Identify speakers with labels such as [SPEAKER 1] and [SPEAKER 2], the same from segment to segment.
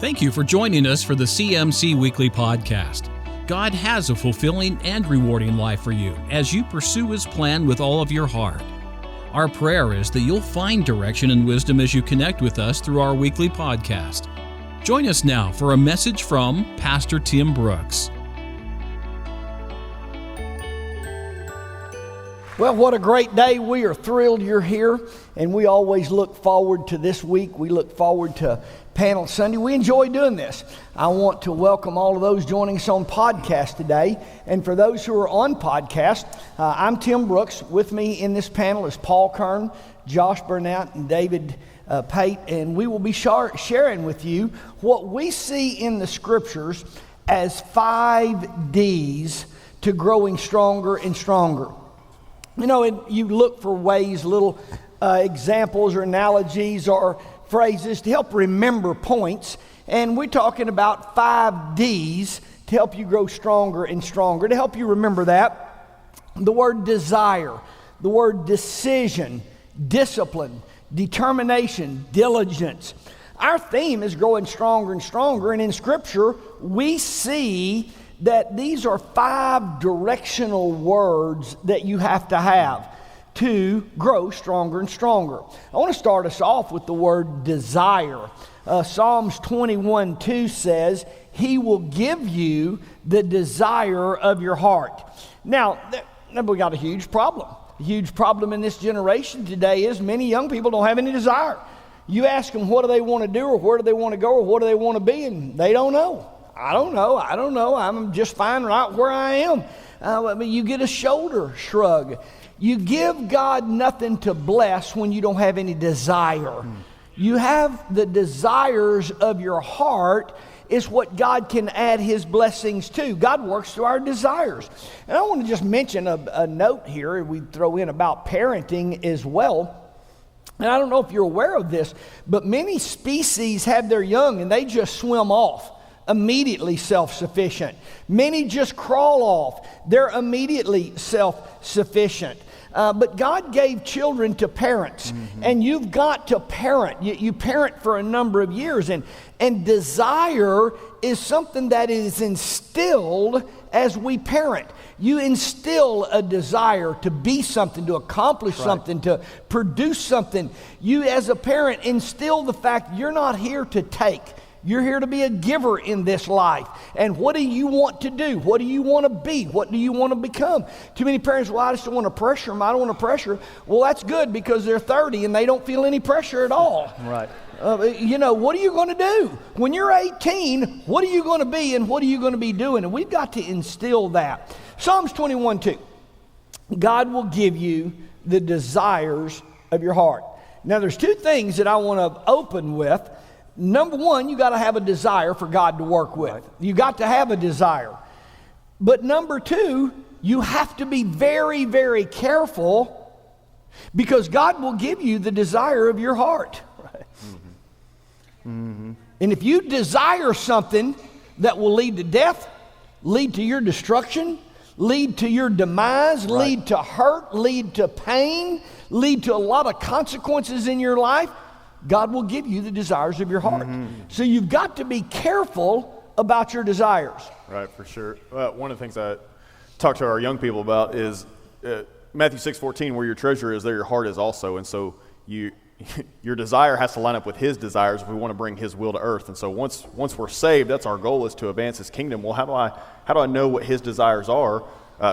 [SPEAKER 1] Thank you for joining us for the CMC Weekly Podcast. God has a fulfilling and rewarding life for you as you pursue His plan with all of your heart. Our prayer is that you'll find direction and wisdom as you connect with us through our weekly podcast. Join us now for a message from Pastor Tim Brooks.
[SPEAKER 2] Well, what a great day. We are thrilled you're here, and we always look forward to this week. We look forward to Panel Sunday. We enjoy doing this. I want to welcome all of those joining us on podcast today. And for those who are on podcast, I'm Tim Brooks. With me in this panel is Paul Kern, Josh Burnett, and David Pate. And we will be sharing with you what we see in the Scriptures as 5 Ds to growing stronger and stronger. You know, you look for ways, little examples or analogies or phrases to help remember points. And we're talking about 5 Ds to help you grow stronger and stronger. To help you remember that, the word desire, the word decision, discipline, determination, diligence. Our theme is growing stronger and stronger. And in Scripture, we see that these are 5 directional words that you have to grow stronger and stronger. I want to start us off with the word desire. Psalms 21:2 says, He will give you the desire of your heart. Now, we got a huge problem. A huge problem in this generation today is many young people don't have any desire. You ask them what do they want to do or where do they want to go or what do they want to be, and they don't know. I don't know. I'm just fine right where I am. You get a shoulder shrug. You give God nothing to bless when you don't have any desire. You have the desires of your heart is what God can add His blessings to. God works through our desires. And I want to just mention a note here we throw in about parenting as well. And I don't know if you're aware of this, but many species have their young and they just swim off. Immediately self-sufficient. Many just crawl off. They're immediately self-sufficient. But God gave children to parents, and you've got to parent. You parent for a number of years, and desire is something that is instilled as we parent. You instill a desire to be something, to accomplish something, to produce something. You as a parent instill the fact you're not here to take. You're here to be a giver in this life. And what do you want to do? What do you want to be? What do you want to become? Too many parents, well, I just don't want to pressure them. I don't want to pressure. Well, that's good because they're 30 and they don't feel any pressure at all.
[SPEAKER 3] Right.
[SPEAKER 2] What are you going to do? When you're 18, what are you going to be and what are you going to be doing? And we've got to instill that. Psalms 21:2. God will give you the desires of your heart. Now, there's 2 things that I want to open with. Number 1, you got to have a desire for God to work with. Right. You got to have a desire. But number 2, you have to be very, very careful because God will give you the desire of your heart. Right. And if you desire something that will lead to death, lead to your destruction, lead to your demise, lead to hurt, lead to pain, lead to a lot of consequences in your life, God will give you the desires of your heart. So you've got to be careful about your desires.
[SPEAKER 3] Right, for sure. One of the things I talk to our young people about is Matthew 6:14, where your treasure is, there your heart is also. And so your desire has to line up with His desires if we want to bring His will to earth. And so once we're saved, that's our goal, is to advance His kingdom. Well, how do I know what His desires are?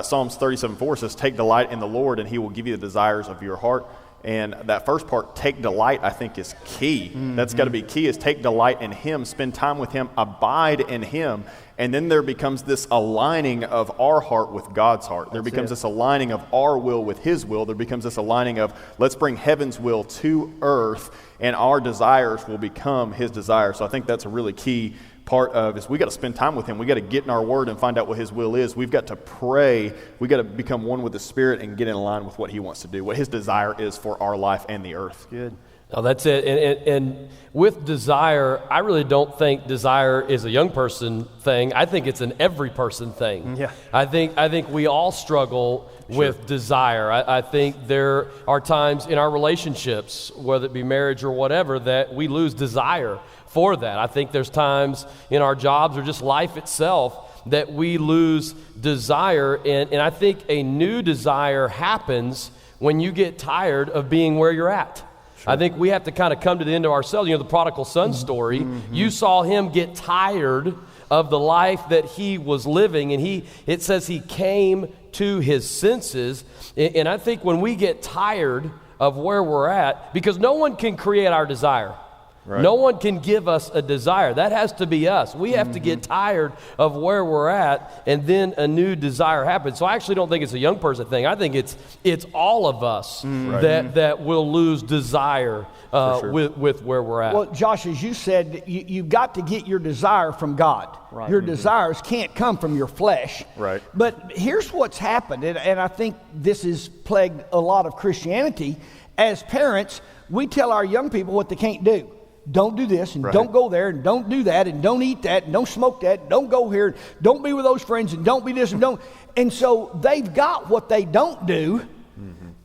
[SPEAKER 3] Psalms 37:4 says, take delight in the Lord and He will give you the desires of your heart. And that first part, take delight, I think is key. That's got to be key, is take delight in Him, spend time with Him, abide in Him. And then there becomes this aligning of our heart with God's heart. There becomes this aligning of our will with His will. There becomes this aligning of let's bring heaven's will to earth, and our desires will become His desires. So I think that's a really key part of is we got to spend time with Him. We got to get in our Word and find out what His will is. We've got to pray. We got to become one with the Spirit and get in line with what He wants to do, what His desire is for our life and the earth.
[SPEAKER 4] Good. No, that's it. And with desire, I really don't think desire is a young person thing. I think it's an every person thing.
[SPEAKER 3] Yeah.
[SPEAKER 4] I think we all struggle with desire. I think there are times in our relationships, whether it be marriage or whatever, that we lose desire for that. I think there's times in our jobs or just life itself that we lose desire, and I think a new desire happens when you get tired of being where you're at. Sure. I think we have to kind of come to the end of ourselves. The prodigal son story, you saw him get tired of the life that he was living, and it says he came to his senses. And I think when we get tired of where we're at, because no one can create our desire. Right. No one can give us a desire. That has to be us. We have to get tired of where we're at, and then a new desire happens. So I actually don't think it's a young person thing. I think it's all of us that will lose desire with where we're at.
[SPEAKER 2] Well, Josh, as you said, you've got to get your desire from God. Right. Your desires can't come from your flesh.
[SPEAKER 3] Right.
[SPEAKER 2] But here's what's happened, and I think this has plagued a lot of Christianity. As parents, we tell our young people what they can't do. Don't do this, and don't go there, and don't do that, and don't eat that, and don't smoke that, and don't go here, and don't be with those friends, and don't be this, and don't. And so they've got what they don't do,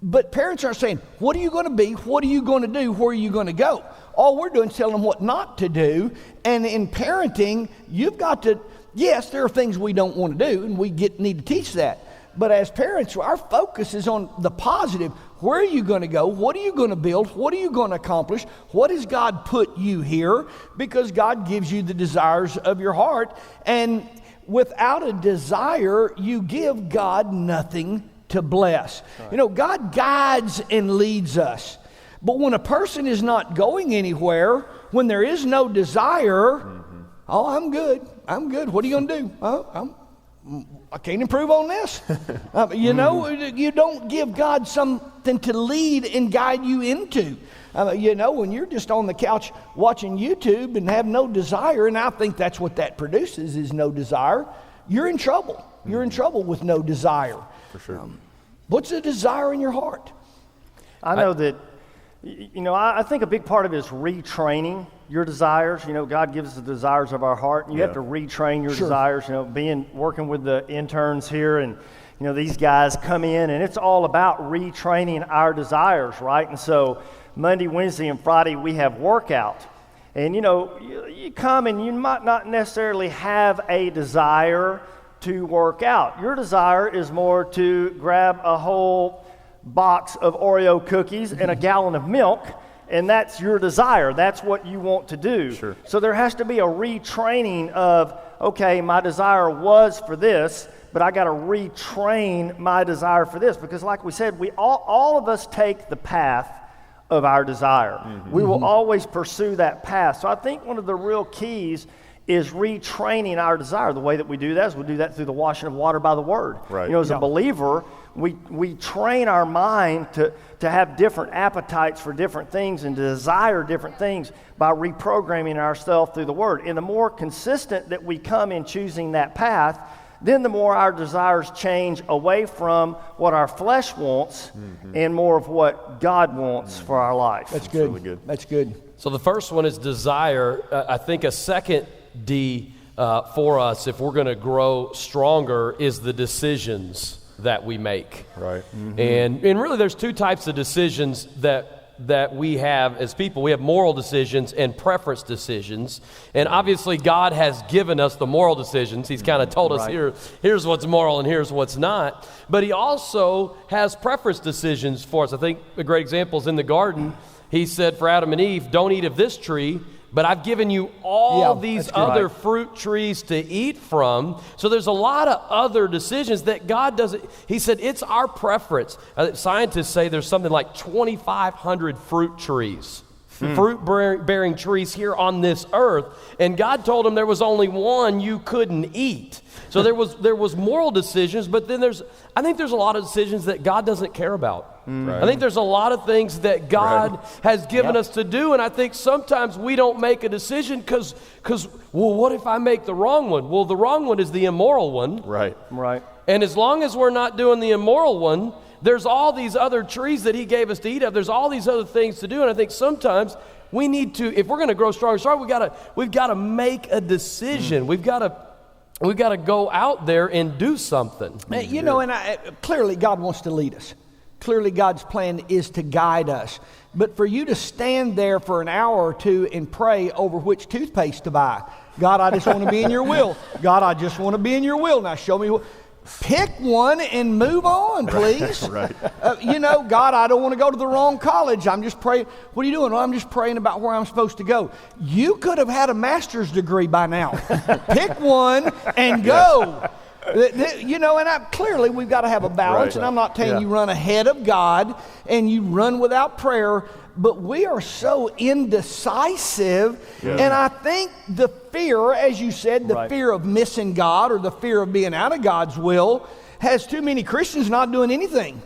[SPEAKER 2] but parents aren't saying, what are you going to be? What are you going to do? Where are you going to go? All we're doing is telling them what not to do. And in parenting, you've got to, yes, there are things we don't want to do, and we need to teach that. But as parents, our focus is on the positive. Where are you going to go? What are you going to build? What are you going to accomplish? What has God put you here? Because God gives you the desires of your heart. And without a desire, you give God nothing to bless. Right. God guides and leads us. But when a person is not going anywhere, when there is no desire, I'm good. What are you going to do? I can't improve on this. You don't give God something to lead and guide you into. When you're just on the couch watching YouTube and have no desire, and I think that's what that produces is no desire, you're in trouble. You're in trouble with no desire.
[SPEAKER 3] For sure.
[SPEAKER 2] What's the desire in your heart?
[SPEAKER 5] I know that, I think a big part of it is retraining your desires. God gives us the desires of our heart, and you have to retrain your desires. Working with the interns here, and these guys come in, and it's all about retraining our desires, right? And so Monday, Wednesday, and Friday we have workout, and you come and you might not necessarily have a desire to work out. Your desire is more to grab a whole box of Oreo cookies and a gallon of milk, and that's your desire. That's what you want to do. Sure. So there has to be a retraining of, okay, my desire was for this, but I got to retrain my desire for this, because like we said, we all of us take the path of our desire. We will always pursue that path. So I think one of the real keys is retraining our desire. The way that we do that is we do that through the washing of water by the Word. Right. As a believer, we train our mind to have different appetites for different things and to desire different things by reprogramming ourselves through the Word. And the more consistent that we come in choosing that path, then the more our desires change away from what our flesh wants and more of what God wants for our life.
[SPEAKER 2] That's good. Really good. That's good.
[SPEAKER 4] So the first one is desire. I think a second D for us, if we're going to grow stronger, is the decisions that we make.
[SPEAKER 3] Right.
[SPEAKER 4] And really there's two types of decisions that we have as people. We have moral decisions and preference decisions. And obviously God has given us the moral decisions. He's kind of told us here's what's moral and here's what's not. But he also has preference decisions for us. I think a great example is in the garden. He said for Adam and Eve, don't eat of this tree, but I've given you all these other fruit trees to eat from. So there's a lot of other decisions that God doesn't. He said it's our preference. Scientists say there's something like 2,500 fruit trees, fruit-bearing trees here on this earth. And God told him there was only one you couldn't eat. So there was moral decisions, but then I think there's a lot of decisions that God doesn't care about. Right. I think there's a lot of things that God has given us to do, and I think sometimes we don't make a decision because, well, what if I make the wrong one? Well, the wrong one is the immoral one.
[SPEAKER 3] Right.
[SPEAKER 4] And as long as we're not doing the immoral one, there's all these other trees that he gave us to eat of. There's all these other things to do, and I think sometimes we need to, if we're going to grow stronger, we've got to make a decision. We've got We've got to go out there and do something.
[SPEAKER 2] You know, and clearly God wants to lead us. Clearly God's plan is to guide us. But for you to stand there for an hour or two and pray over which toothpaste to buy, God, I just want to be in your will. God, I just want to be in your will. Now show me what. Pick one and move on, please.
[SPEAKER 3] Right.
[SPEAKER 2] You know, God, I don't want to go to the wrong college. I'm just praying. What are you doing? Well, I'm just praying about where I'm supposed to go. You could have had a master's degree by now. Pick one and go. You know, and clearly we've got to have a balance.
[SPEAKER 3] Right.
[SPEAKER 2] And I'm not telling you run ahead of God and you run without prayer. But we are so indecisive, and I think the fear, as you said, the fear of missing God or the fear of being out of God's will has too many Christians not doing anything.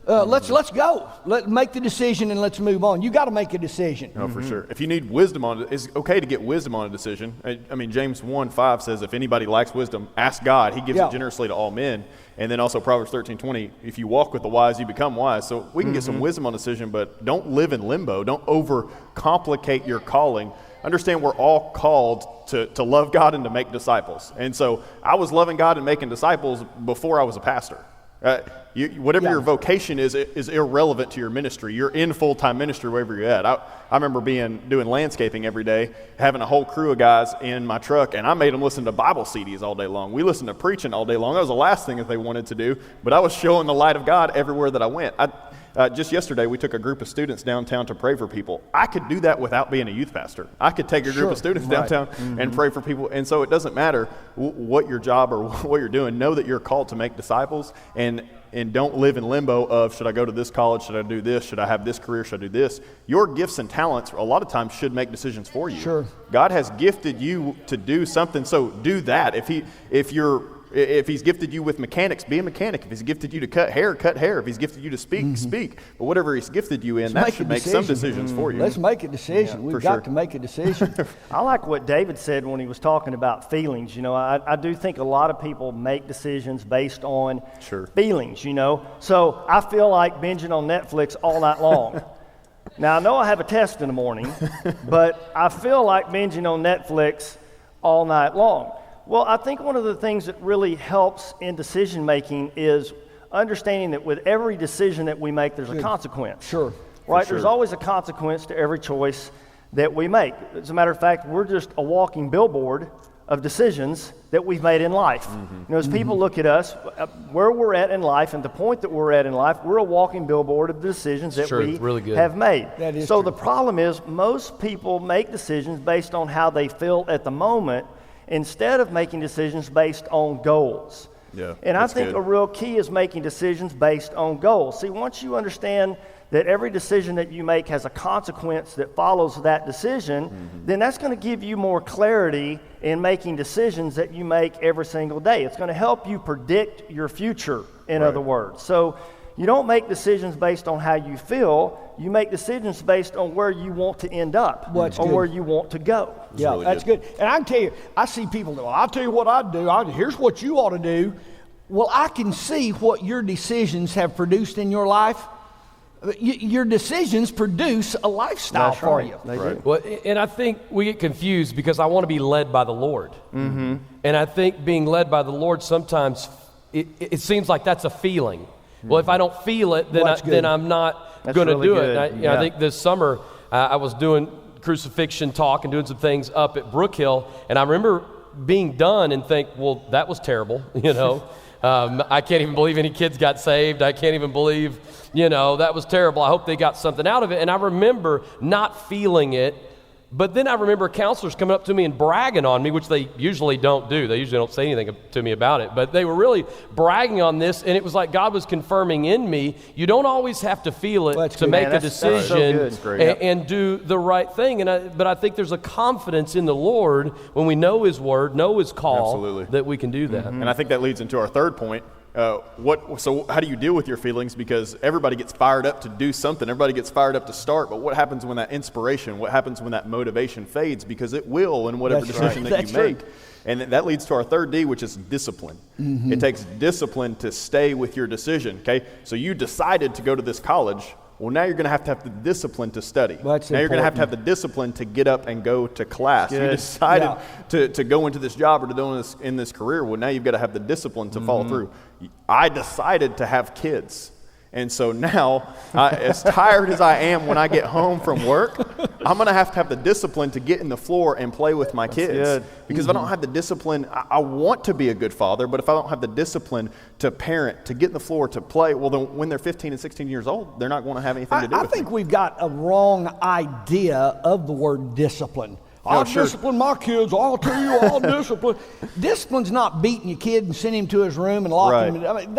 [SPEAKER 2] Let's go. Let's make the decision and let's move on. You got to make a decision.
[SPEAKER 3] No, for sure. If you need wisdom on it, it's okay to get wisdom on a decision. I mean, James 1:5 says, if anybody lacks wisdom, ask God. He gives it generously to all men. And then also Proverbs 13:20, if you walk with the wise, you become wise. So we can get some wisdom on a decision, but don't live in limbo. Don't overcomplicate your calling. Understand we're all called to love God and to make disciples. And so I was loving God and making disciples before I was a pastor. Whatever your vocation is irrelevant to your ministry. You're in full-time ministry wherever you're at. I remember doing landscaping every day, having a whole crew of guys in my truck, and I made them listen to Bible CDs all day long. We listened to preaching all day long. That was the last thing that they wanted to do, but I was showing the light of God everywhere that I went. Just yesterday, we took a group of students downtown to pray for people. I could do that without being a youth pastor. I could take a group of students downtown and pray for people. And so it doesn't matter what your job or what you're doing. Know that you're called to make disciples, and don't live in limbo of, should I go to this college? Should I do this? Should I have this career? Should I do this? Your gifts and talents a lot of times should make decisions for you.
[SPEAKER 2] Sure.
[SPEAKER 3] God has gifted you to do something, so do that. If he's gifted you with mechanics, be a mechanic. If he's gifted you to cut hair, cut hair. If he's gifted you to speak, speak. But whatever he's gifted you in, that should make some decisions for you.
[SPEAKER 2] Let's make a decision. We've got to make a decision.
[SPEAKER 5] I like what David said when he was talking about feelings. You know, I do think a lot of people make decisions based on feelings, you know. So I feel like binging on Netflix all night long. Now, I know I have a test in the morning, but I feel like binging on Netflix all night long. Well, I think one of the things that really helps in decision making is understanding that with every decision that we make, there's a consequence.
[SPEAKER 2] Sure.
[SPEAKER 5] Right? There's always a consequence to every choice that we make. As a matter of fact, we're just a walking billboard of decisions that we've made in life. You know, as people look at us, where we're at in life and the point that we're at in life, we're a walking billboard of the decisions that we have made.
[SPEAKER 2] That is
[SPEAKER 5] so
[SPEAKER 2] true.
[SPEAKER 5] The problem is most people make decisions based on how they feel at the moment, instead of making decisions based on goals. And I think a real key is making decisions based on goals. See, once you understand that every decision that you make has a consequence that follows that decision, then that's going to give you more clarity in making decisions that you make every single day. It's going to help you predict your future, in other words. So you don't make decisions based on how you feel. You make decisions based on where you want to end up, where you want to go.
[SPEAKER 2] That's good. And I can tell you, I see people that, well, I'll tell you what I'd do. Here's what you ought to do. Well, I can see what your decisions have produced in your life. Your decisions produce a lifestyle for you.
[SPEAKER 5] They do.
[SPEAKER 4] Well, and I think we get confused because I want to be led by the Lord. And I think being led by the Lord sometimes, it seems like that's a feeling. Well, if I don't feel it, then I'm not going to do it. I think this summer I was doing crucifixion talk and doing some things up at Brookhill, and I remember being done and think, well, that was terrible, you know. I can't even believe any kids got saved. I can't even believe, you know, that was terrible. I hope they got something out of it. And I remember not feeling it. But then I remember counselors coming up to me and bragging on me, which they usually don't do. They usually don't say anything to me about it. But they were really bragging on this, and it was like God was confirming in me, you don't always have to feel it to make a decision and do the right thing. But I think there's a confidence in the Lord when we know His Word, know His call, that we can do that.
[SPEAKER 3] And I think that leads into our third point. So how do you deal with your feelings? Because everybody gets fired up to do something. Everybody gets fired up to start. But what happens when that inspiration, what happens when that motivation fades? Because it will in whatever decision that you make. And that leads to our third D, which is discipline. It takes discipline to stay with your decision, okay? So you decided to go to this college. Well, now you're going to have the discipline to study.
[SPEAKER 2] Well, that's
[SPEAKER 3] now you're going to
[SPEAKER 2] important.
[SPEAKER 3] have the discipline to get up and go to class. You
[SPEAKER 5] Good.
[SPEAKER 3] decided to go into this job or to do in this career. Well, now you've got to have the discipline to follow through. I decided to have kids. And so now, as tired as I am when I get home from work, I'm going to have the discipline to get in the floor and play with my kids.
[SPEAKER 5] good.
[SPEAKER 3] Because if I don't have the discipline, I want to be a good father, but if I don't have the discipline to parent, to get in the floor, to play, well, then when they're 15 and 16 years old, they're not going to have anything to do
[SPEAKER 2] I
[SPEAKER 3] with
[SPEAKER 2] think
[SPEAKER 3] me.
[SPEAKER 2] we've got a wrong idea of the word discipline. I'll
[SPEAKER 3] sure.
[SPEAKER 2] discipline my kids. I'll tell you, I'll discipline. Discipline's not beating your kid and sending him to his room and locking him.
[SPEAKER 3] Right.
[SPEAKER 2] I mean,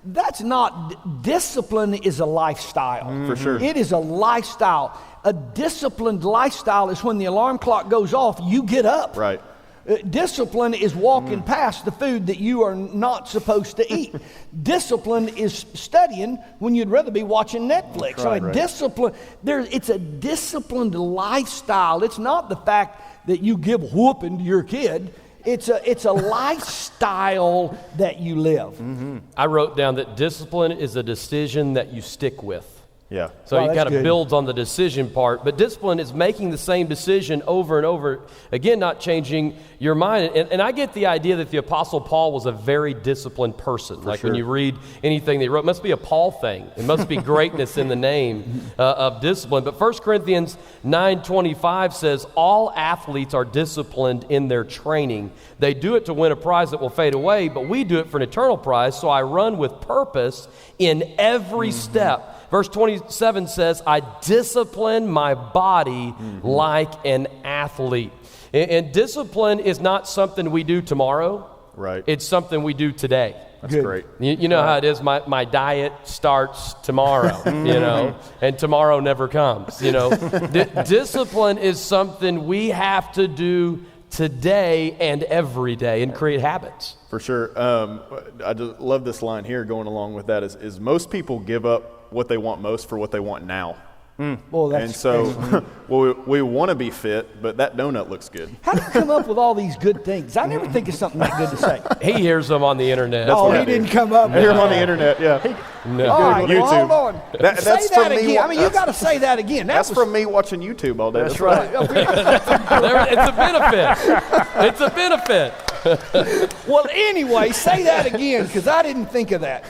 [SPEAKER 2] that's not. Discipline is a lifestyle.
[SPEAKER 3] For sure.
[SPEAKER 2] It is a lifestyle. A disciplined lifestyle is when the alarm clock goes off, you get up.
[SPEAKER 3] Right.
[SPEAKER 2] Discipline is walking past the food that you are not supposed to eat. Discipline is studying when you'd rather be watching Netflix.
[SPEAKER 3] Right, right.
[SPEAKER 2] Discipline, it's a disciplined lifestyle. It's not the fact that you give whooping to your kid. It's a lifestyle that you live.
[SPEAKER 4] I wrote down that discipline is a decision that you stick with.
[SPEAKER 3] Yeah.
[SPEAKER 4] So
[SPEAKER 2] Wow,
[SPEAKER 4] it
[SPEAKER 2] that's
[SPEAKER 4] kind of
[SPEAKER 2] good.
[SPEAKER 4] builds on the decision part, but discipline is making the same decision over and over again, not changing your mind. And I get the idea that the Apostle Paul was a very disciplined person. Like when
[SPEAKER 3] sure.
[SPEAKER 4] you read anything that he wrote, it must be a Paul thing. It must be greatness in the name of discipline. But 1 Corinthians 9:25 says, all athletes are disciplined in their training. They do it to win a prize that will fade away, but we do it for an eternal prize. So I run with purpose in every step. Verse 27 says, I discipline my body like an athlete. And discipline is not something we do tomorrow.
[SPEAKER 3] Right.
[SPEAKER 4] It's something we do today.
[SPEAKER 3] That's
[SPEAKER 2] Good.
[SPEAKER 3] great.
[SPEAKER 4] You know how it is, my diet starts tomorrow, and tomorrow never comes, Discipline is something we have to do today and every day and create habits.
[SPEAKER 3] For sure. I just love this line here going along with that is most people give up what they want most for what they want now.
[SPEAKER 2] Well, that's
[SPEAKER 3] And so we want to be fit, but that donut looks good.
[SPEAKER 2] how do you come up with all these good things? I never think of something that good to say.
[SPEAKER 4] He hears them on the internet.
[SPEAKER 2] Oh,
[SPEAKER 3] what I
[SPEAKER 2] he
[SPEAKER 3] do.
[SPEAKER 2] didn't come up with
[SPEAKER 3] Here on
[SPEAKER 2] that.
[SPEAKER 3] the internet, yeah.
[SPEAKER 4] No.
[SPEAKER 2] All right, well,
[SPEAKER 3] YouTube.
[SPEAKER 2] hold on.
[SPEAKER 3] That's
[SPEAKER 2] say that
[SPEAKER 3] from me
[SPEAKER 2] again. I mean, you
[SPEAKER 3] that's-
[SPEAKER 2] got to say that again.
[SPEAKER 3] That's from me watching YouTube all day.
[SPEAKER 5] That's right.
[SPEAKER 4] It's a benefit. It's a benefit.
[SPEAKER 2] Well, anyway, say that again because I didn't think of that.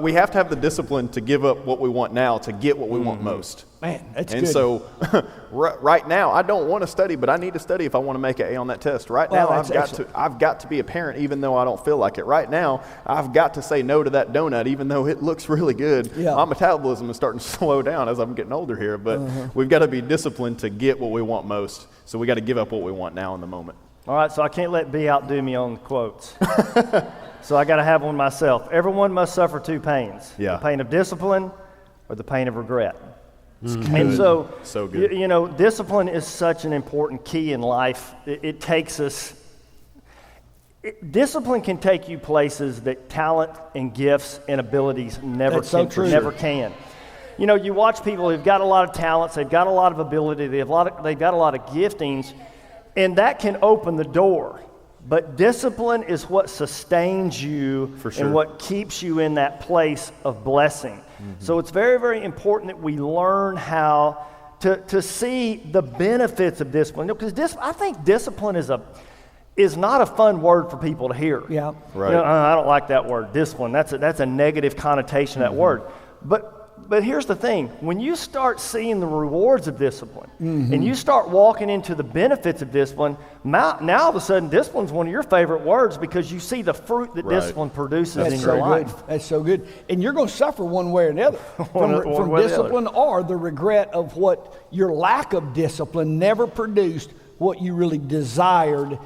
[SPEAKER 3] We have to have the discipline to give up what we want now to get what we want most.
[SPEAKER 2] Man, that's
[SPEAKER 3] And
[SPEAKER 2] good.
[SPEAKER 3] so right now, I don't want to study, but I need to study if I want to make an A on that test. Right
[SPEAKER 2] Well,
[SPEAKER 3] now,
[SPEAKER 2] that's excellent.
[SPEAKER 3] I've got to be a parent even though I don't feel like it. Right now, I've got to say no to that donut even though it looks really good.
[SPEAKER 2] Yeah.
[SPEAKER 3] My metabolism is starting to slow down as I'm getting older here, but we've got to be disciplined to get what we want most. So we got to give up what we want now in the moment.
[SPEAKER 5] All right, so I can't let B outdo me on the quotes. So I got to have one myself. Everyone must suffer two pains.
[SPEAKER 3] Yeah.
[SPEAKER 5] The pain of discipline or the pain of regret. And so,
[SPEAKER 3] So good.
[SPEAKER 5] Discipline is such an important key in life. It takes us, discipline can take you places that talent and gifts and abilities never
[SPEAKER 2] That's so
[SPEAKER 5] can.
[SPEAKER 2] true.
[SPEAKER 5] Never can. You watch people who've got a lot of talents, they've got a lot of ability, they've got a lot of giftings, and that can open the door. But discipline is what sustains you
[SPEAKER 3] For sure.
[SPEAKER 5] and what keeps you in that place of blessing. So it's very, very important that we learn how to see the benefits of discipline. Because I think discipline is not a fun word for people to hear.
[SPEAKER 2] Yeah.
[SPEAKER 3] Right.
[SPEAKER 5] I don't like that word, discipline. That's a negative connotation of that word. But here's the thing. When you start seeing the rewards of discipline and you start walking into the benefits of discipline, now all of a sudden discipline's one of your favorite words because you see the fruit that
[SPEAKER 3] Right.
[SPEAKER 5] discipline produces
[SPEAKER 2] That's
[SPEAKER 5] in
[SPEAKER 2] so
[SPEAKER 5] your life.
[SPEAKER 2] good. That's so good. And you're going to suffer one way or the other
[SPEAKER 5] One
[SPEAKER 2] from
[SPEAKER 5] way or the other.
[SPEAKER 2] discipline or the regret of what your lack of discipline never produced what you really desired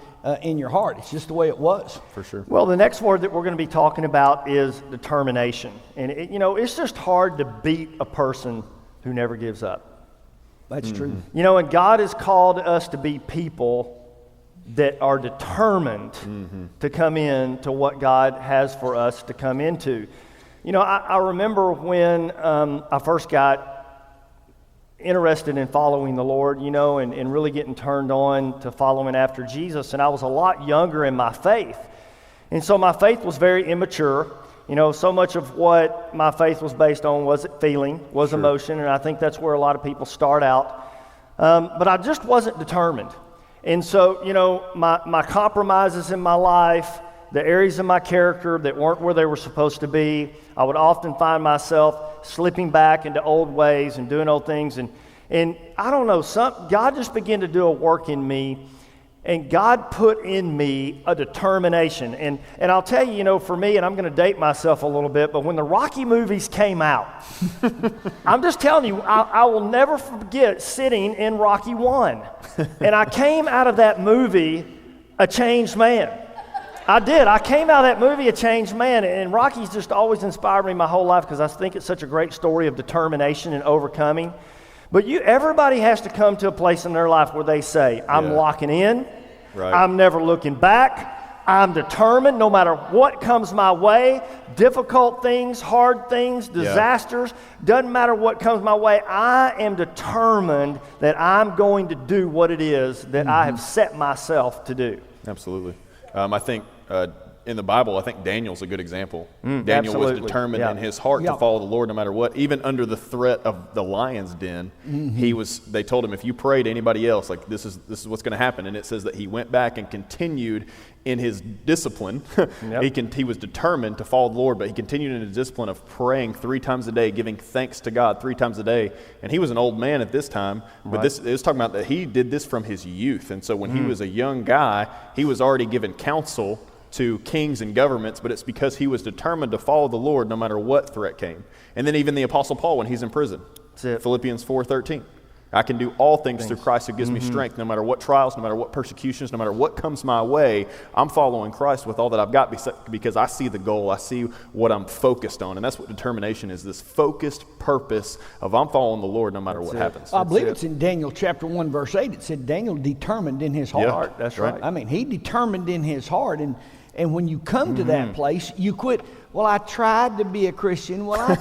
[SPEAKER 2] in your heart. It's just the way it was.
[SPEAKER 3] For sure.
[SPEAKER 5] Well, the next word that we're going to be talking about is determination. And, it's just hard to beat a person who never gives up.
[SPEAKER 2] That's true.
[SPEAKER 5] And God has called us to be people that are determined to come in to what God has for us to come into. I remember when I first got interested in following the Lord, and really getting turned on to following after Jesus. And I was a lot younger in my faith. And so my faith was very immature. So much of what my faith was based on was feeling, was emotion, and I think that's where a lot of people start out. But I just wasn't determined. And so, my compromises in my life, the areas of my character that weren't where they were supposed to be, I would often find myself slipping back into old ways and doing old things. And I don't know, God just began to do a work in me. And God put in me a determination. And I'll tell you, for me, and I'm going to date myself a little bit, but when the Rocky movies came out, I'm just telling you, I will never forget sitting in Rocky 1. And I came out of that movie a changed man. I did. I came out of that movie a changed man. And Rocky's just always inspired me my whole life because I think it's such a great story of determination and overcoming. But everybody has to come to a place in their life where they say, I'm locking in, I'm never looking back, I'm determined no matter what comes my way, difficult things, hard things, disasters, doesn't matter what comes my way, I am determined that I'm going to do what it is that I have set myself to do.
[SPEAKER 3] Absolutely. I think in the Bible, I think Daniel's a good example. Daniel was determined in his heart to follow the Lord no matter what. Even under the threat of the lion's den, they told him, if you pray to anybody else, like this is what's going to happen. And it says that he went back and continued in his discipline. He was determined to follow the Lord, but he continued in his discipline of praying 3 times a day, giving thanks to God 3 times a day. And he was an old man at this time, but it was talking about that he did this from his youth. And so when he was a young guy, he was already given counsel to kings and governments, but it's because he was determined to follow the Lord no matter what threat came. And then even the Apostle Paul when he's in prison, Philippians 4:13. I can do all things through Christ who gives me strength, no matter what trials, no matter what persecutions, no matter what comes my way. I'm following Christ with all that I've got because I see the goal. I see what I'm focused on. And that's what determination is, this focused purpose of I'm following the Lord no matter what happens.
[SPEAKER 2] I believe it's in Daniel chapter 1, verse 8. It said Daniel determined in his heart.
[SPEAKER 3] Yeah, that's right.
[SPEAKER 2] I mean, he determined in his heart. And when you come to that place, you quit. Well, I tried to be a Christian. Well,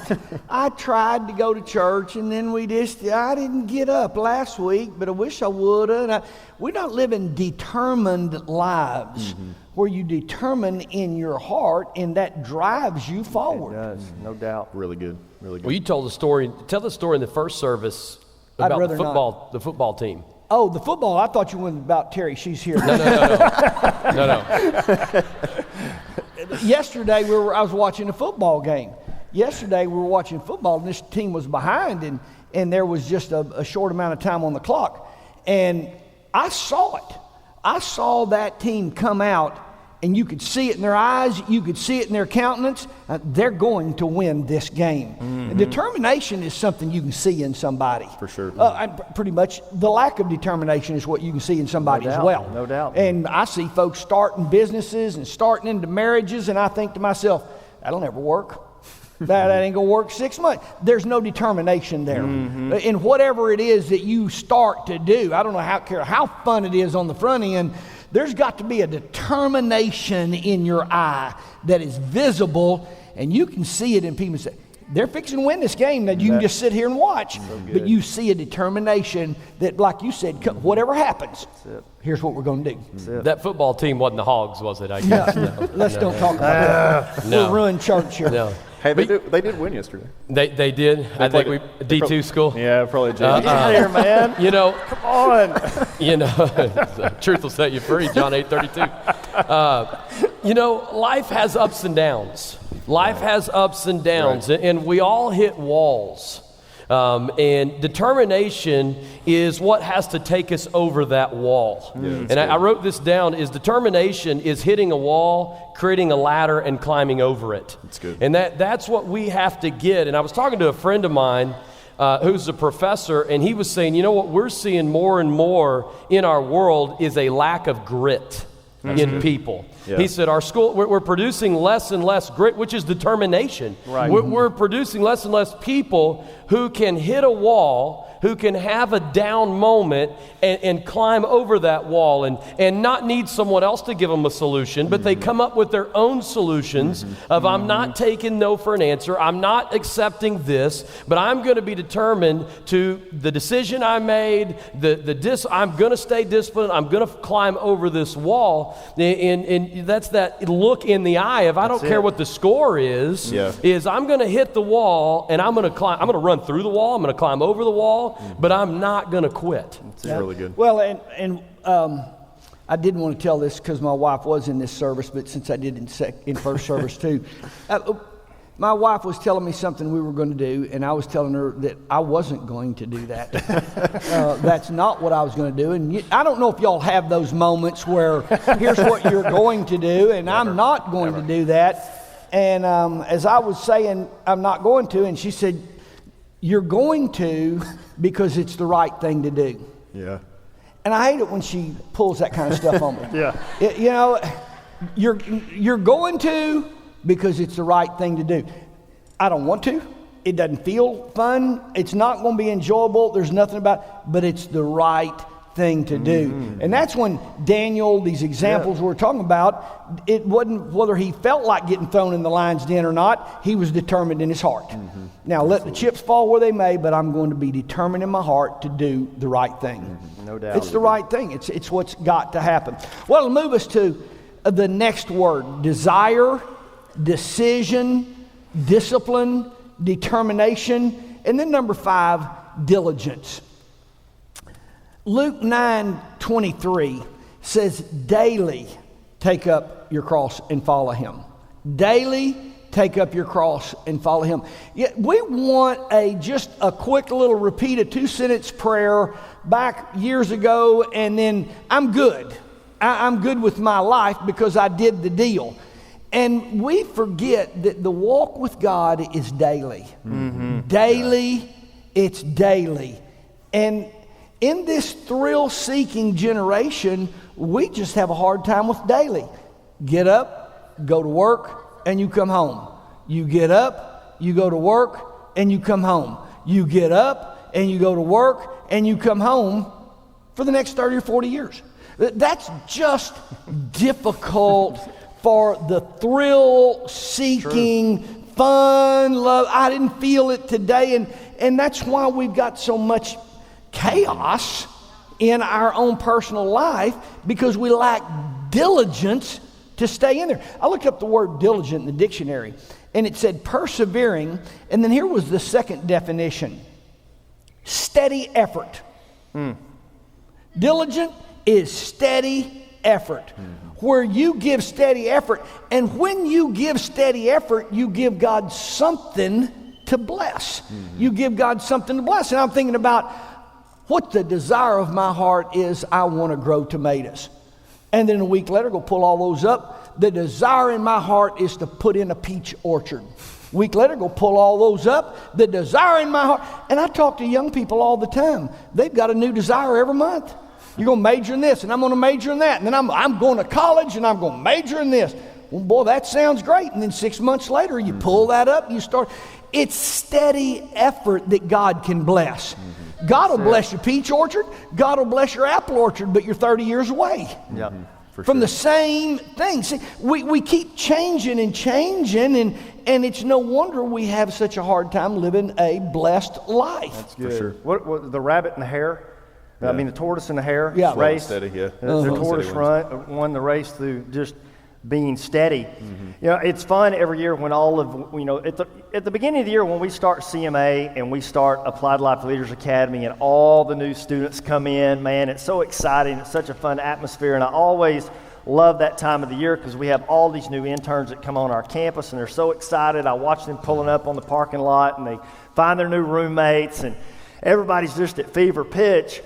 [SPEAKER 2] I tried to go to church, and then I didn't get up last week, but I wish I would have. We're not living determined lives where you determine in your heart, and that drives you forward.
[SPEAKER 5] It does, no doubt.
[SPEAKER 3] Really good, really good.
[SPEAKER 4] Well, you told the story. Tell the story in the first service about the football team.
[SPEAKER 2] Oh, the football. I thought you went about Terry. She's here.
[SPEAKER 4] No.
[SPEAKER 2] Yesterday, I was watching a football game. Yesterday, we were watching football, and this team was behind, and there was just a short amount of time on the clock. And I saw it. I saw that team come out, and you could see it in their eyes. You could see it in their countenance. They're going to win this game. And determination is something you can see in somebody.
[SPEAKER 3] For sure.
[SPEAKER 2] Pretty much the lack of determination is what you can see in somebody as well.
[SPEAKER 5] No doubt.
[SPEAKER 2] And I see folks starting businesses and starting into marriages, and I think to myself, that'll never work. That ain't going to work 6 months. There's no determination there. In whatever it is that you start to do, I don't know how fun it is on the front end, there's got to be a determination in your eye that is visible, and you can see it in people. Say, they're fixing to win this game, that you can just sit here and watch. But you see a determination that, like you said, whatever happens, here's what we're going to do.
[SPEAKER 4] That football team wasn't the Hogs, was it? I guess.
[SPEAKER 2] No. Let's don't talk about that. We'll ruin church here.
[SPEAKER 4] No.
[SPEAKER 3] Hey, they did win yesterday.
[SPEAKER 4] They did. I think D2 school.
[SPEAKER 3] Yeah, probably.
[SPEAKER 5] Get out of here, man.
[SPEAKER 3] Come on.
[SPEAKER 4] Truth will set you free. John 8:32. Life has ups and downs. Life has ups and downs, and we all hit walls. And determination is what has to take us over that wall. And I wrote this down, is determination is hitting a wall, creating a ladder, and climbing over it.
[SPEAKER 3] That's good.
[SPEAKER 4] And that's what we have to get. And I was talking to a friend of mine who's a professor, and he was saying, what we're seeing more and more in our world is a lack of grit in people.
[SPEAKER 3] Yeah.
[SPEAKER 4] He said, our school, we're producing less and less grit, which is determination.
[SPEAKER 5] Right.
[SPEAKER 4] We're producing less and less people who can hit a wall, who can have a down moment and climb over that wall and not need someone else to give them a solution, but they come up with their own solutions of, I'm not taking no for an answer, I'm not accepting this, but I'm going to be determined to the decision I made, I'm going to stay disciplined, I'm going to climb over this wall, and that's that look in the eye of, I don't care what the score is I'm going to hit the wall, and I'm going to run through the wall, I'm going to climb over the wall, but I'm not going to quit.
[SPEAKER 3] It's really good.
[SPEAKER 2] Well, and I didn't want to tell this because my wife was in this service, but since I did in first service too, my wife was telling me something we were going to do, and I was telling her that I wasn't going to do that. That's not what I was going to do. And I don't know if y'all have those moments where here's what you're going to do, and I'm not going to do that. And as I was saying, I'm not going to, and she said, you're going to because it's the right thing to do.
[SPEAKER 3] Yeah.
[SPEAKER 2] And I hate it when she pulls that kind of stuff on me.
[SPEAKER 5] Yeah.
[SPEAKER 2] You're going to because it's the right thing to do. I don't want to. It doesn't feel fun. It's not going to be enjoyable. There's nothing about it, but it's the right thing to do. And that's when Daniel, these examples we're talking about, it wasn't whether he felt like getting thrown in the lion's den or not. He was determined in his heart. Now, let the chips fall where they may, but I'm going to be determined in my heart to do the right thing.
[SPEAKER 5] No doubt.
[SPEAKER 2] It's the right thing. It's what's got to happen. Well, it'll move us to the next word: desire, decision, discipline, determination, and then number 5, diligence. Luke 9:23 says, daily take up your cross and follow him. Daily take up your cross and follow him. Yeah, we want just a quick little repeat, a 2-sentence prayer back years ago, and then I'm good. I'm good with my life because I did the deal. And we forget that the walk with God is daily. Daily, it's daily. And in this thrill-seeking generation, we just have a hard time with daily. Get up, go to work, and you come home. You get up, you go to work, and you come home. You get up, and you go to work, and you come home for the next 30 or 40 years. That's just difficult for the thrill-seeking, fun, love. I didn't feel it today, and that's why we've got so much chaos in our own personal life, because we lack diligence to stay in there. I looked up the word diligent in the dictionary, and it said persevering, and then here was the second definition: steady effort. Diligent is steady effort, where you give steady effort, and when you give steady effort, you give God something to bless. You give God something to bless. And I'm thinking about what the desire of my heart is. I want to grow tomatoes. And then a week later, go pull all those up. The desire in my heart is to put in a peach orchard. A week later, go pull all those up. The desire in my heart. And I talk to young people all the time. They've got a new desire every month. You're going to major in this, and I'm going to major in that. And then I'm going to college, and I'm going to major in this. Well, boy, that sounds great. And then 6 months later, you pull that up, you start. It's steady effort that God can bless. God will bless your peach orchard. God will bless your apple orchard, but you're 30 years away from the same thing. See, we keep changing and changing, and it's no wonder we have such a hard time living a blessed life.
[SPEAKER 5] That's good.
[SPEAKER 3] For sure.
[SPEAKER 5] What the rabbit and the hare?
[SPEAKER 3] Yeah.
[SPEAKER 5] I mean, the tortoise and the hare
[SPEAKER 3] race.
[SPEAKER 5] Steady,
[SPEAKER 3] yeah.
[SPEAKER 5] The tortoise won the race through just being steady. You know, it's fun every year when all of, you know, at the beginning of the year when we start CMA and we start Applied Life Leaders Academy and all the new students come in, man, it's so exciting. It's such a fun atmosphere, and I always love that time of the year because we have all these new interns that come on our campus, and they're so excited. I watch them pulling up on the parking lot, and they find their new roommates, and everybody's just at fever pitch.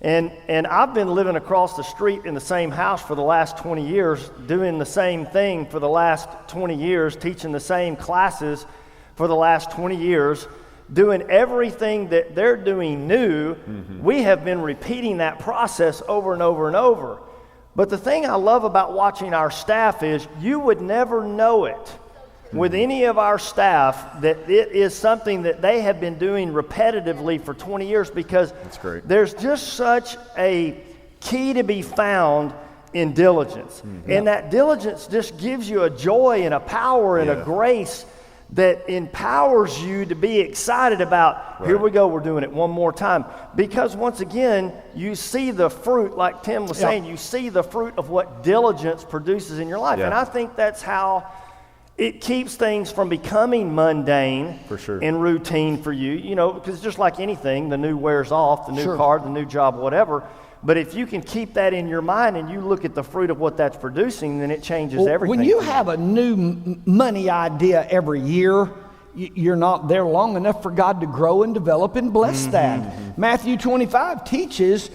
[SPEAKER 5] And I've been living across the street in the same house for the last 20 years, doing the same thing for the last 20 years, teaching the same classes for the last 20 years, doing everything that they're doing new. We have been repeating that process over and over and over. But the thing I love about watching our staff is you would never know it with any of our staff that it is something that they have been doing repetitively for 20 years because
[SPEAKER 3] That's great.
[SPEAKER 5] there's just such a key to be found in diligence. And that diligence just gives you a joy and a power and a grace that empowers you to be excited about, here we go, we're doing it one more time. Because once again, you see the fruit, like Tim was saying, you see the fruit of what diligence produces in your life. And I think that's how it keeps things from becoming mundane
[SPEAKER 3] For sure.
[SPEAKER 5] and routine for you. You know, because just like anything, the new wears off, the new car, the new job, whatever. But if you can keep that in your mind and you look at the fruit of what that's producing, then it changes everything.
[SPEAKER 2] When you have a new money idea every year, you're not there long enough for God to grow and develop and bless that. Matthew 25 teaches,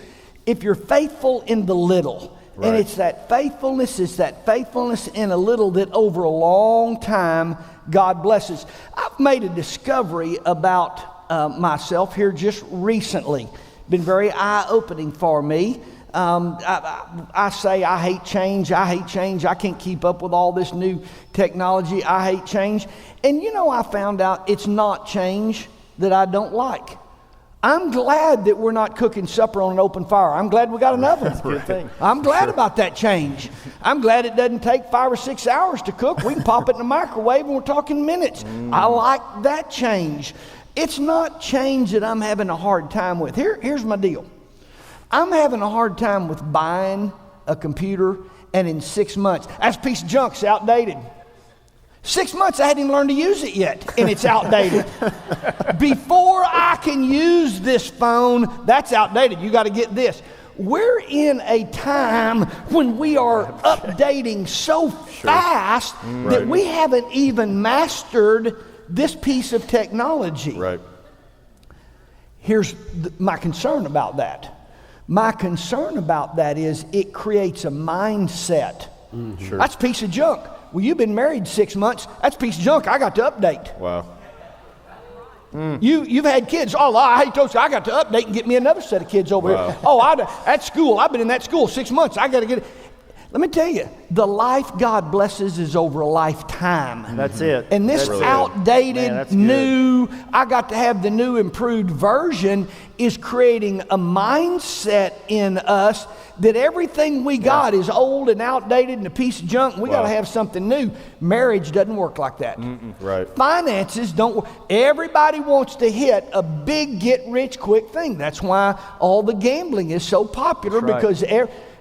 [SPEAKER 2] if you're faithful in the little, and it's that faithfulness in a little that over a long time God blesses. I've made a discovery about myself here just recently. Been very eye-opening for me. I say I hate change. I can't keep up with all this new technology. I hate change. And you know, I found out it's not change that I don't like. I'm glad that we're not cooking supper on an open fire. I'm glad we got an oven. That's a good thing. I'm glad about that change. I'm glad it doesn't take 5 or 6 hours to cook. We can pop it in the microwave and we're talking minutes. I like that change. It's not change that I'm having a hard time with. Here's my deal. I'm having a hard time with buying a computer and in 6 months, that's a piece of junk, it's outdated. 6 months I hadn't even learned to use it yet and it's outdated. Before I can use this phone, that's outdated. You got to get this. We're in a time when we are updating so fast that we haven't even mastered this piece of technology.
[SPEAKER 3] Right.
[SPEAKER 2] Here's my concern about that. My concern about that is it creates a mindset.
[SPEAKER 3] Sure.
[SPEAKER 2] That's a piece of junk. Well, you've been married 6 months. That's a piece of junk I got to update.
[SPEAKER 3] Wow.
[SPEAKER 2] You've had kids. Oh, I hate those. I got to update and get me another set of kids over here. Oh, at school, I've been in that school 6 months. I got to get it. Let me tell you, the life God blesses is over a lifetime.
[SPEAKER 5] That's it.
[SPEAKER 2] And this
[SPEAKER 5] That's
[SPEAKER 2] outdated, new, I got to have the new improved version is creating a mindset in us that everything we got is old and outdated and a piece of junk. And we got to have something new. Marriage doesn't work like that.
[SPEAKER 3] Right.
[SPEAKER 2] Finances don't work. Everybody wants to hit a big get-rich-quick thing. That's why all the gambling is so popular because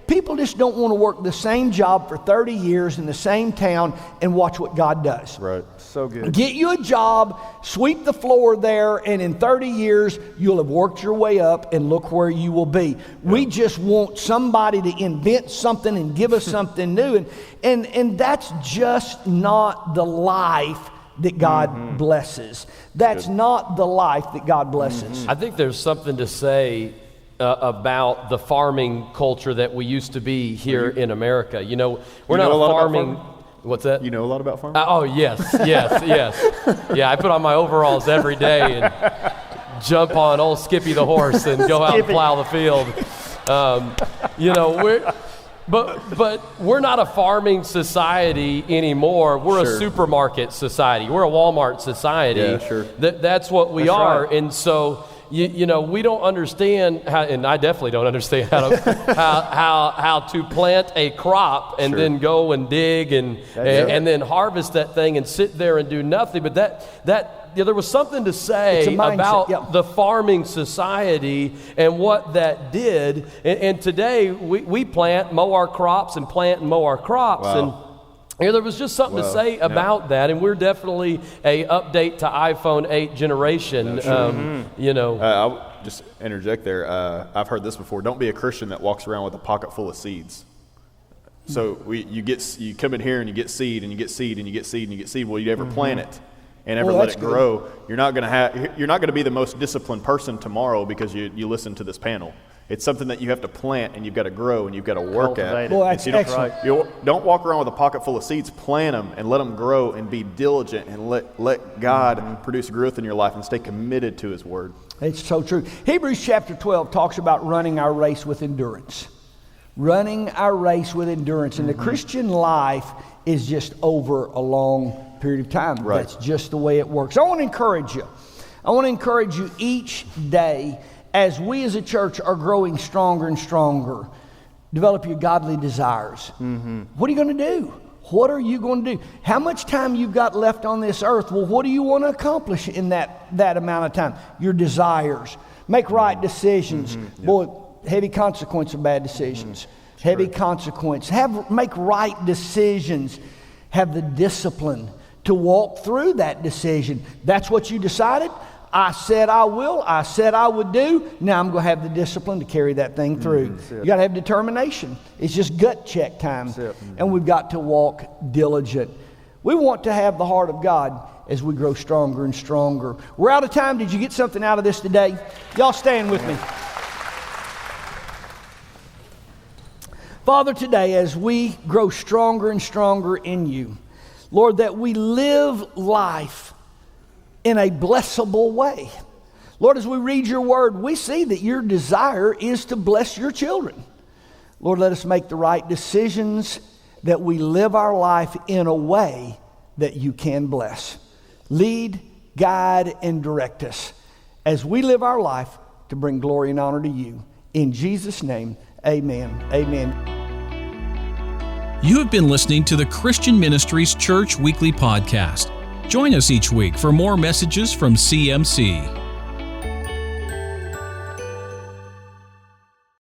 [SPEAKER 2] people just don't want to work the same job for 30 years in the same town and watch what God does.
[SPEAKER 3] Right.
[SPEAKER 5] So good.
[SPEAKER 2] Get you a job, sweep the floor there, and in 30 years, you'll have worked your way up and look where you will be. We just want somebody to invent something and give us something new. And that's just not the life that God blesses. That's not the life that God blesses.
[SPEAKER 4] I think there's something to say about the farming culture that we used to be here in America. You know, we're not a farming. What's that?
[SPEAKER 3] You know a lot about farming?
[SPEAKER 4] Oh, yes. Yeah, I put on my overalls every day and jump on old Skippy the horse and go out and plow the field. You know, but we're not a farming society anymore. We're a supermarket society. We're a Walmart society.
[SPEAKER 3] Yeah, sure.
[SPEAKER 4] That's what we are. Right. And so, you know, we don't understand how, and I definitely don't understand how to plant a crop and then go and dig and then harvest that thing and sit there and do nothing. But there was something to say about the farming society and what that did. And today we plant, mow our crops and plant and mow our crops.
[SPEAKER 3] Wow.
[SPEAKER 4] And there was just something to say about that, and we're definitely a update to iPhone 8 generation. You know,
[SPEAKER 3] I'll just interject there. I've heard this before. Don't be a Christian that walks around with a pocket full of seeds. So you come in here and you get seed and you get seed and you get seed and you get seed. Well, you never plant it and ever let it grow. You're not going to be the most disciplined person tomorrow because you listen to this panel. It's something that you have to plant and you've got to grow and you've got to work at.
[SPEAKER 2] Well, that's excellent.
[SPEAKER 3] You don't walk around with a pocket full of seeds. Plant them and let them grow and be diligent and let God produce growth in your life and stay committed to His Word.
[SPEAKER 2] It's so true. Hebrews chapter 12 talks about running our race with endurance. Running our race with endurance. And the Christian life is just over a long period of time.
[SPEAKER 3] Right.
[SPEAKER 2] That's just the way it works. I want to encourage you. I want to encourage you each day as we as a church are growing stronger and stronger. Develop your godly desires. What are you going to do? What are you going to do? How much time you've got left on this earth? Well, what do you want to accomplish in that amount of time? Your desires. Make right decisions. Boy, heavy consequence of bad decisions. Heavy consequence. Make right decisions. Have the discipline to walk through that decision. That's what you decided. I said I will. I said I would do. Now I'm going to have the discipline to carry that thing through. You got to have determination. It's just gut check time. And we've got to walk diligent. We want to have the heart of God as we grow stronger and stronger. We're out of time. Did you get something out of this today? Y'all stand with me. Father, today as we grow stronger and stronger in you, Lord, that we live life in a blessable way. Lord, as we read your word, we see that your desire is to bless your children. Lord, let us make the right decisions, that we live our life in a way that you can bless. Lead, guide, and direct us as we live our life to bring glory and honor to you. In Jesus' name, amen. Amen.
[SPEAKER 1] You have been listening to the Christian Ministries Church Weekly Podcast. Join us each week for more messages from CMC.